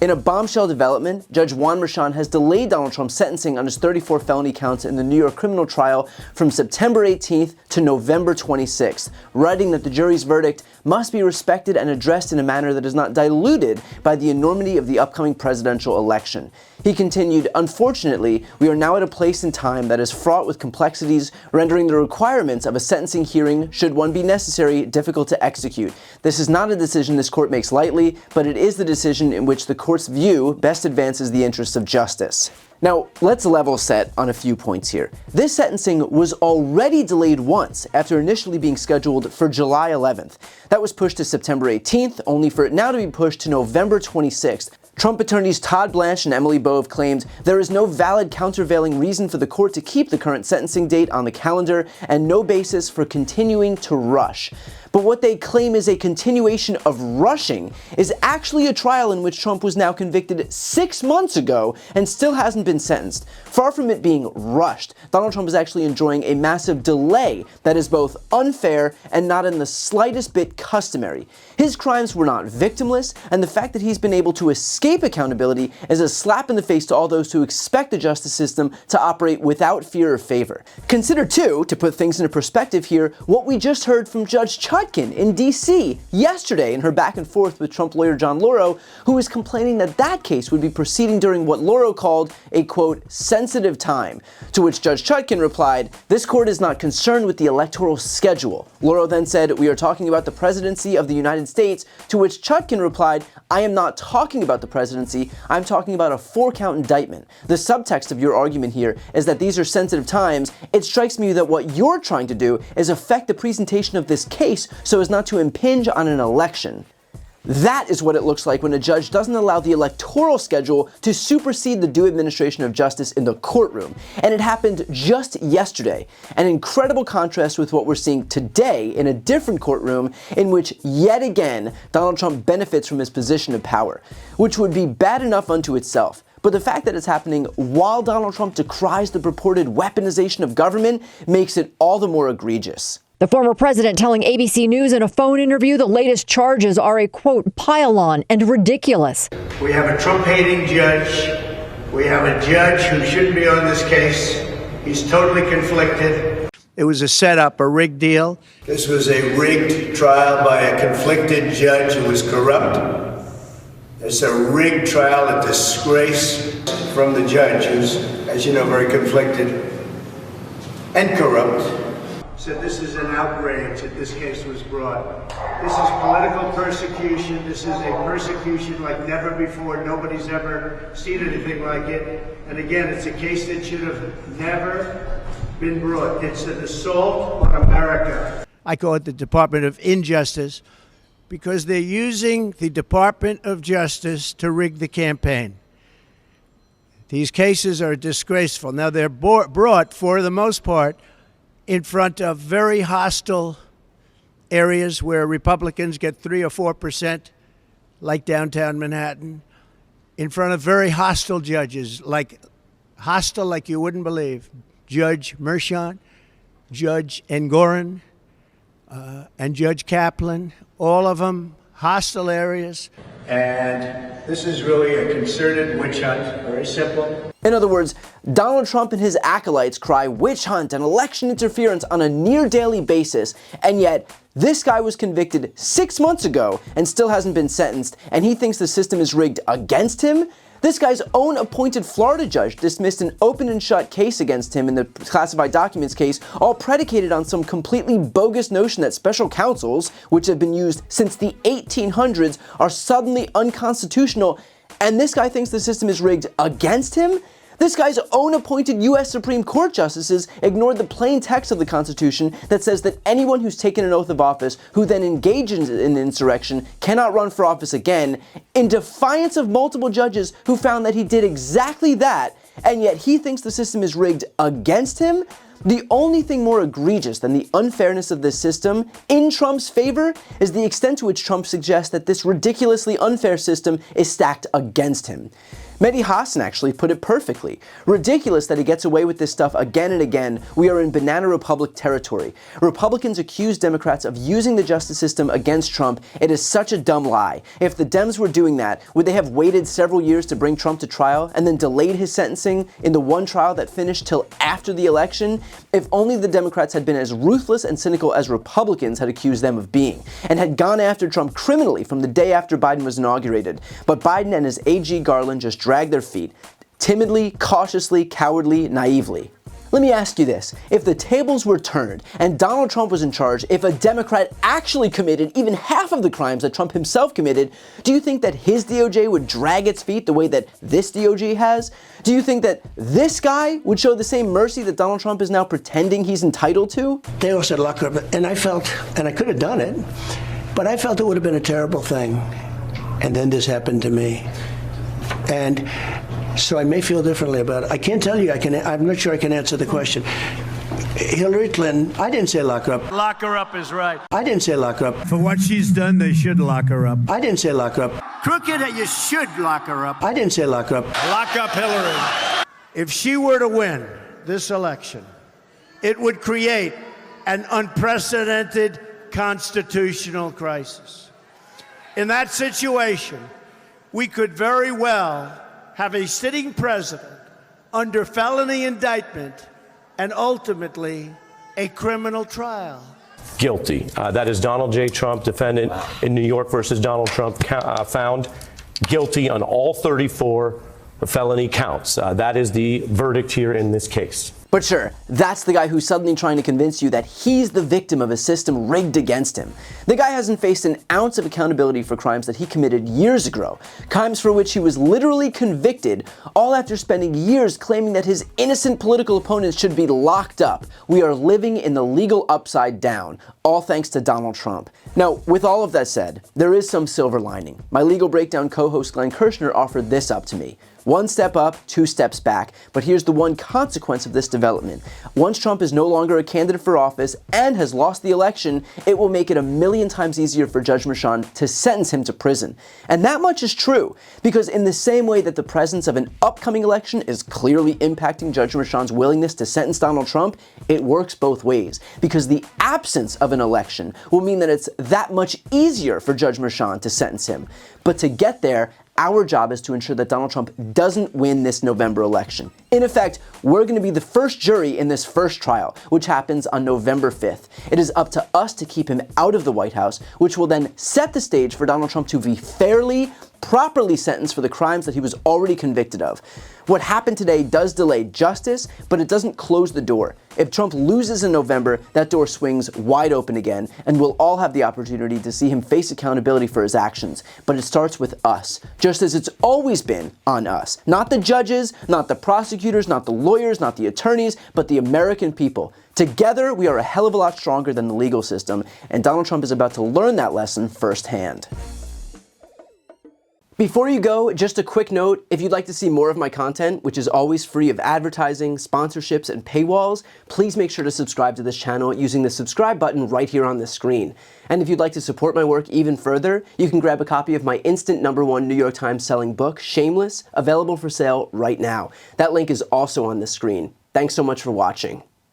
In a bombshell development, Judge Juan Merchan has delayed Donald Trump's sentencing on his 34 felony counts in the New York criminal trial from September 18th to November 26th, writing that the jury's verdict must be respected and addressed in a manner that is not diluted by the enormity of the upcoming presidential election. He continued, "Unfortunately, we are now at a place in time that is fraught with complexities, rendering the requirements of a sentencing hearing, should one be necessary, difficult to execute. This is not a decision this court makes lightly, but it is the decision in which the court's view best advances the interests of justice." Now, let's level set on a few points here. This sentencing was already delayed once after initially being scheduled for July 11th. That was pushed to September 18th, only for it now to be pushed to November 26th. Trump attorneys Todd Blanche and Emily Bove claimed there is no valid countervailing reason for the court to keep the current sentencing date on the calendar and no basis for continuing to rush. But what they claim is a continuation of rushing is actually a trial in which Trump was now convicted 6 months ago and still hasn't been sentenced. Far from it being rushed, Donald Trump is actually enjoying a massive delay that is both unfair and not in the slightest bit customary. His crimes were not victimless, and the fact that he's been able to escape accountability is a slap in the face to all those who expect the justice system to operate without fear or favor. Consider, too, to put things into perspective here, what we just heard from Judge Chutkan in D.C. yesterday in her back and forth with Trump lawyer John Lauro, who was complaining that that case would be proceeding during what Lauro called a, quote, sensitive time, to which Judge Chutkan replied, "This court is not concerned with the electoral schedule." Lauro then said, "We are talking about the presidency of the United States," to which Chutkan replied, "I am not talking about the presidency, I'm talking about a 4-count indictment. The subtext of your argument here is that these are sensitive times. It strikes me that what you're trying to do is affect the presentation of this case so as not to impinge on an election." That is what it looks like when a judge doesn't allow the electoral schedule to supersede the due administration of justice in the courtroom. And it happened just yesterday. An incredible contrast with what we're seeing today in a different courtroom in which, yet again, Donald Trump benefits from his position of power, which would be bad enough unto itself. But the fact that it's happening while Donald Trump decries the purported weaponization of government makes it all the more egregious. The former president telling ABC News in a phone interview the latest charges are a, quote, pile-on and ridiculous. We have a Trump-hating judge. We have a judge who shouldn't be on this case. He's totally conflicted. It was a setup, a rigged deal. This was a rigged trial by a conflicted judge who was corrupt. It's a rigged trial, a disgrace from the judge who's, as you know, very conflicted and corrupt. Said this is an outrage that this case was brought. This is political persecution. This is a persecution like never before. Nobody's ever seen anything like it. And again, it's a case that should have never been brought. It's an assault on America. I call it the Department of Injustice because they're using the Department of Justice to rig the campaign. These cases are disgraceful. Now, they're brought, for the most part, in front of very hostile areas where Republicans get 3 or 4%, like downtown Manhattan, in front of very hostile judges, like you wouldn't believe. Judge Merchan, Judge Engoron, and Judge Kaplan, all of them hostile areas. And this is really a concerted witch hunt, very simple. In other words, Donald Trump and his acolytes cry witch hunt and election interference on a near daily basis, and yet this guy was convicted 6 months ago and still hasn't been sentenced, and he thinks the system is rigged against him? This guy's own appointed Florida judge dismissed an open and shut case against him in the classified documents case, all predicated on some completely bogus notion that special counsels, which have been used since the 1800s, are suddenly unconstitutional, and this guy thinks the system is rigged against him? This guy's own appointed U.S. Supreme Court justices ignored the plain text of the Constitution that says that anyone who's taken an oath of office who then engages in insurrection cannot run for office again, in defiance of multiple judges who found that he did exactly that, and yet he thinks the system is rigged against him? The only thing more egregious than the unfairness of this system in Trump's favor is the extent to which Trump suggests that this ridiculously unfair system is stacked against him. Mehdi Hasan actually put it perfectly. Ridiculous that he gets away with this stuff again and again. We are in banana republic territory. Republicans accuse Democrats of using the justice system against Trump. It is such a dumb lie. If the Dems were doing that, would they have waited several years to bring Trump to trial and then delayed his sentencing in the one trial that finished till after the election? If only the Democrats had been as ruthless and cynical as Republicans had accused them of being, and had gone after Trump criminally from the day after Biden was inaugurated. But Biden and his AG Garland just dragged their feet, timidly, cautiously, cowardly, naively. Let me ask you this. If the tables were turned and Donald Trump was in charge, if a Democrat actually committed even half of the crimes that Trump himself committed, do you think that his DOJ would drag its feet the way that this DOJ has? Do you think that this guy would show the same mercy that Donald Trump is now pretending he's entitled to? They all said lock her up, and I felt, and I could have done it, but I felt it would have been a terrible thing. And then this happened to me. And so I may feel differently about it. I can't tell you, I'm not sure I can answer the question. Hillary Clinton, I didn't say lock her up. Lock her up is right. I didn't say lock her up. For what she's done, they should lock her up. I didn't say lock her up. Crooked, you should lock her up. I didn't say lock her up. Lock up Hillary. If she were to win this election, it would create an unprecedented constitutional crisis. In that situation, we could very well have a sitting president under felony indictment and ultimately a criminal trial. Guilty. That is Donald J. Trump, defendant in New York versus Donald Trump, found guilty on all 34 felony counts. That is the verdict here in this case. But sure, that's the guy who's suddenly trying to convince you that he's the victim of a system rigged against him. The guy hasn't faced an ounce of accountability for crimes that he committed years ago, crimes for which he was literally convicted, all after spending years claiming that his innocent political opponents should be locked up. We are living in the legal upside down, all thanks to Donald Trump. Now, with all of that said, there is some silver lining. My Legal Breakdown co-host Glenn Kirshner offered this up to me. One step up, two steps back. But here's the one consequence of this development. Once Trump is no longer a candidate for office and has lost the election, it will make it a million times easier for Judge Merchan to sentence him to prison. And that much is true, because in the same way that the presence of an upcoming election is clearly impacting Judge Merchan's willingness to sentence Donald Trump, it works both ways. Because the absence of an election will mean that it's that much easier for Judge Merchan to sentence him. But to get there, our job is to ensure that Donald Trump doesn't win this November election. In effect, we're going to be the first jury in this first trial, which happens on November 5th. It is up to us to keep him out of the White House, which will then set the stage for Donald Trump to be fairly, properly sentenced for the crimes that he was already convicted of. What happened today does delay justice, but it doesn't close the door. If Trump loses in November, that door swings wide open again, and we'll all have the opportunity to see him face accountability for his actions. But it starts with us, just as it's always been on us. Not the judges, not the prosecutors, not the lawyers, not the attorneys, but the American people. Together, we are a hell of a lot stronger than the legal system, and Donald Trump is about to learn that lesson firsthand. Before you go, just a quick note, if you'd like to see more of my content, which is always free of advertising, sponsorships, and paywalls, please make sure to subscribe to this channel using the subscribe button right here on the screen. And if you'd like to support my work even further, you can grab a copy of my instant #1 New York Times selling book, Shameless, available for sale right now. That link is also on the screen. Thanks so much for watching.